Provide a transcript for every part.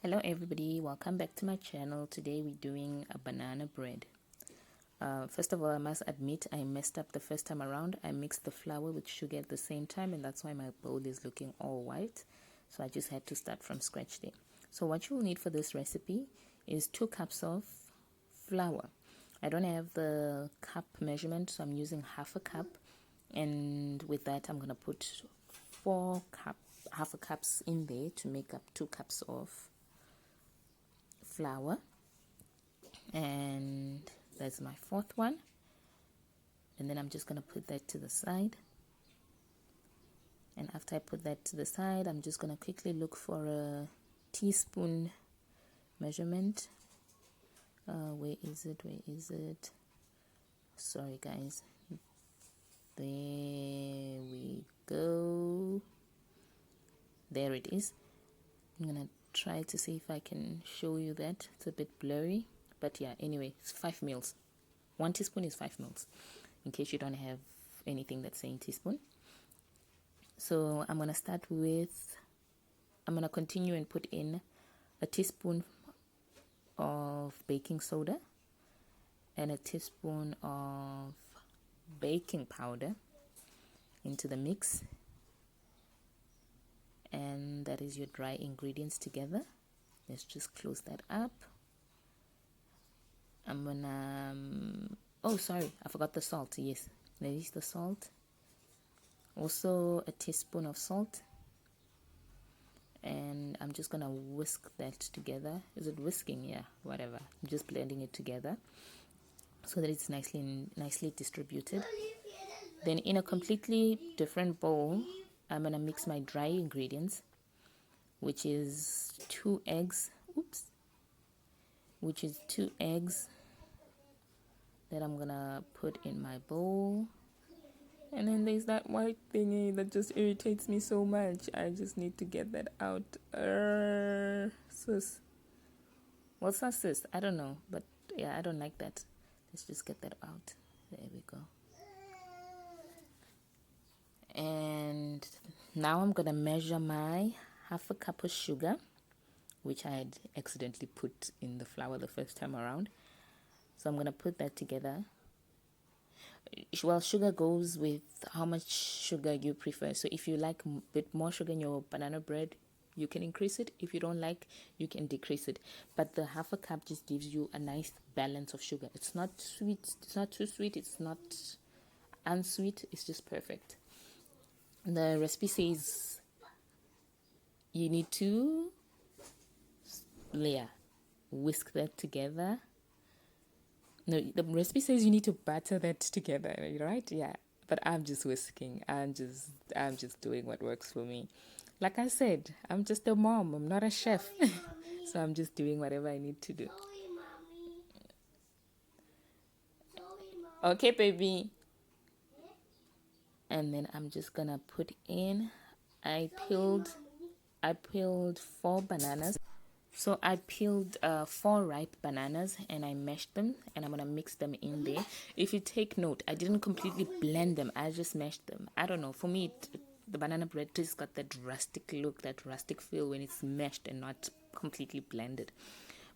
Hello everybody, welcome back to my channel. Today we're doing a banana bread. First of all, I must admit I messed up the first time around. I mixed the flour with sugar at the same time, and that's why my bowl is looking all white. So I just had to start from scratch there. So what you'll need for this recipe is 2 cups of flour. I don't have the cup measurement, so I'm using half a cup, and with that I'm gonna put 4 half a cups in there to make up 2 cups of flour, and that's my 4th one. And then I'm just gonna put that to the side, and after I put that to the side, I'm just gonna quickly look for a teaspoon measurement. Where is it? Sorry guys, there we go, there it is. I'm gonna try to see if I can show you that. It's a bit blurry, but yeah, anyway, it's 5 mils. 1 teaspoon is 5 mils, in case you don't have anything that's saying teaspoon. So I'm gonna continue and put in a teaspoon of baking soda and a teaspoon of baking powder into the mix, and that is your dry ingredients together. Let's just close that up. I'm gonna oh sorry, I forgot the salt. Yes, there is the salt, also a teaspoon of salt, and I'm just gonna whisk that together. Is it whisking? Yeah, whatever. I'm just blending it together so that it's nicely distributed. Then in a completely different bowl, I'm gonna mix my dry ingredients, which is 2 eggs. Which is 2 eggs that I'm gonna put in my bowl. And then there's that white thingy that just irritates me so much. I just need to get that out. Sis. What's that, sis? I don't know. But yeah, I don't like that. Let's just get that out. There we go. And now I'm going to measure my half a cup of sugar, which I had accidentally put in the flour the first time around. So I'm going to put that together. Well, sugar goes with how much sugar you prefer. So if you like a bit more sugar in your banana bread, you can increase it. If you don't like, you can decrease it. But the half a cup just gives you a nice balance of sugar. It's not sweet, it's not too sweet, it's not unsweet, it's just perfect. The recipe says you need to whisk that together. No, the recipe says you need to batter that together, right? Yeah, but I'm just whisking. I'm just doing what works for me. Like I said, I'm just a mom. I'm not a chef. So I'm just doing whatever I need to do. Okay, baby. And then I'm just gonna put in, I peeled 4 bananas. So I peeled 4 ripe bananas and I mashed them, and I'm gonna mix them in there. If you take note, I didn't completely blend them, I just mashed them. I don't know, for me the banana bread just got that rustic look, that rustic feel when it's mashed and not completely blended.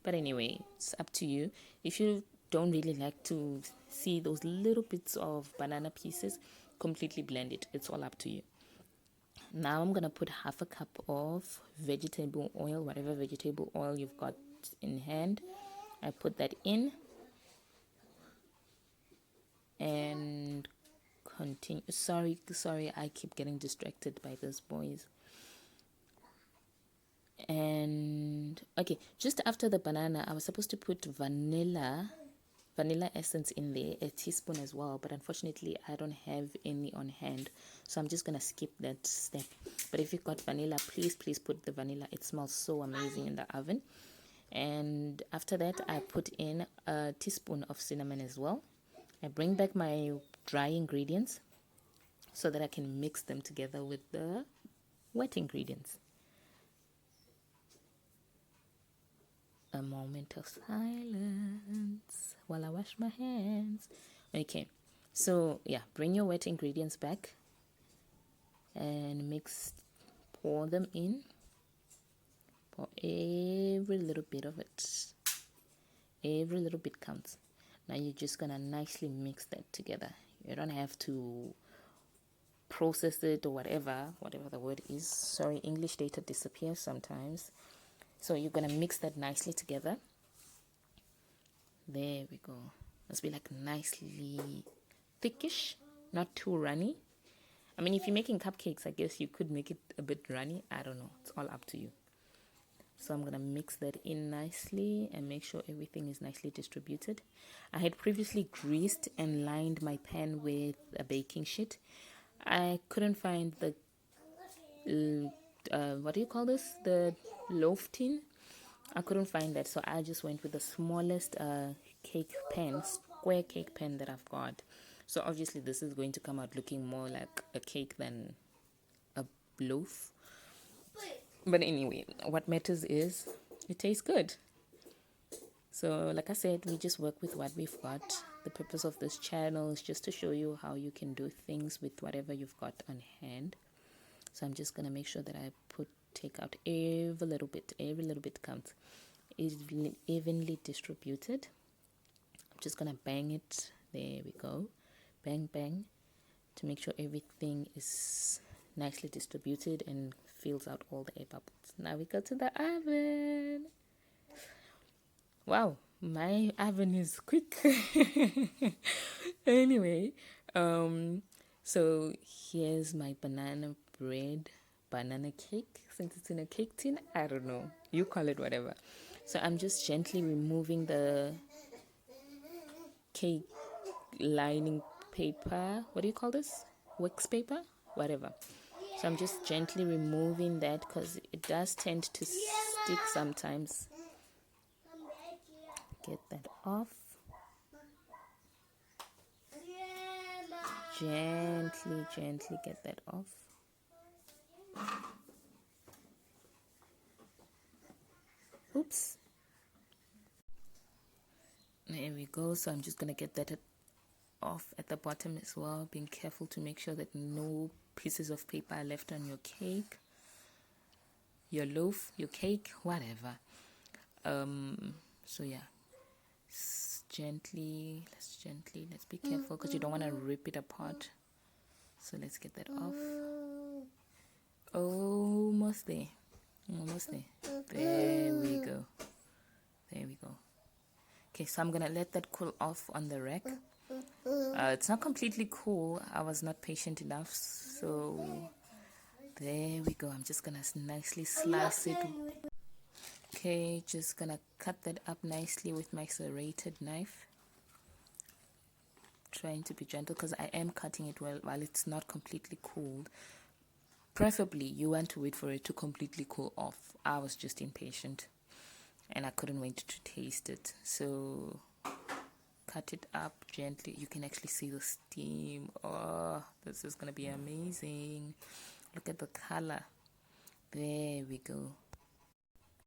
But anyway, it's up to you. If you don't really like to see those little bits of banana pieces, completely blend it. It's all up to you. Now I'm gonna put half a cup of vegetable oil, whatever vegetable oil you've got in hand. I put that in and continue. Sorry, I keep getting distracted by those boys. And okay, just after the banana, I was supposed to put vanilla essence in there, a teaspoon as well, but unfortunately I don't have any on hand, so I'm just gonna skip that step. But if you've got vanilla, please put the vanilla. It smells so amazing in the oven. And after that, I put in a teaspoon of cinnamon as well. I bring back my dry ingredients so that I can mix them together with the wet ingredients. A moment of silence while I wash my hands. Okay, so yeah, bring your wet ingredients back and pour them in. Pour every little bit of it. Every little bit counts. Now you're just gonna nicely mix that together. You don't have to process it or whatever the word is. Sorry, English data disappears sometimes. So you're gonna mix that nicely together. There we go. Must be like nicely thickish, not too runny. I mean, if you're making cupcakes, I guess you could make it a bit runny. I don't know. It's all up to you. So I'm going to mix that in nicely and make sure everything is nicely distributed. I had previously greased and lined my pan with a baking sheet. I couldn't find the, what do you call this? The loaf tin. I couldn't find that, so I just went with the smallest cake pan, square cake pan that I've got. So obviously this is going to come out looking more like a cake than a loaf. But anyway, what matters is it tastes good. So like I said, we just work with what we've got. The purpose of this channel is just to show you how you can do things with whatever you've got on hand. So I'm just going to make sure that I take out every little bit counts, evenly distributed. I'm just going to bang it. There we go. Bang, bang, to make sure everything is nicely distributed and fills out all the air bubbles. Now we go to the oven. Wow, my oven is quick. Anyway, so here's my banana cake. Since it's in a cake tin, I don't know, you call it whatever. So I'm just gently removing the cake lining paper. What do you call this? Wax paper? Whatever. So I'm just gently removing that because it does tend to stick sometimes. Get that off. Gently get that off. Oops. There we go. So I'm just going to get that off at the bottom as well, being careful to make sure that no pieces of paper are left on your cake, your loaf, your cake, whatever. So yeah, let's be careful because you don't want to rip it apart. So let's get that off. Almost there. There we go. Okay, so I'm gonna let that cool off on the rack. It's not completely cool. I was not patient enough, so there we go. I'm just gonna nicely slice it. Okay, just gonna cut that up nicely with my serrated knife. Trying to be gentle because I am cutting it while it's not completely cooled. Preferably, you want to wait for it to completely cool off. I was just impatient and I couldn't wait to taste it. So cut it up gently. You can actually see the steam. Oh, this is gonna be amazing. Look at the color. There we go.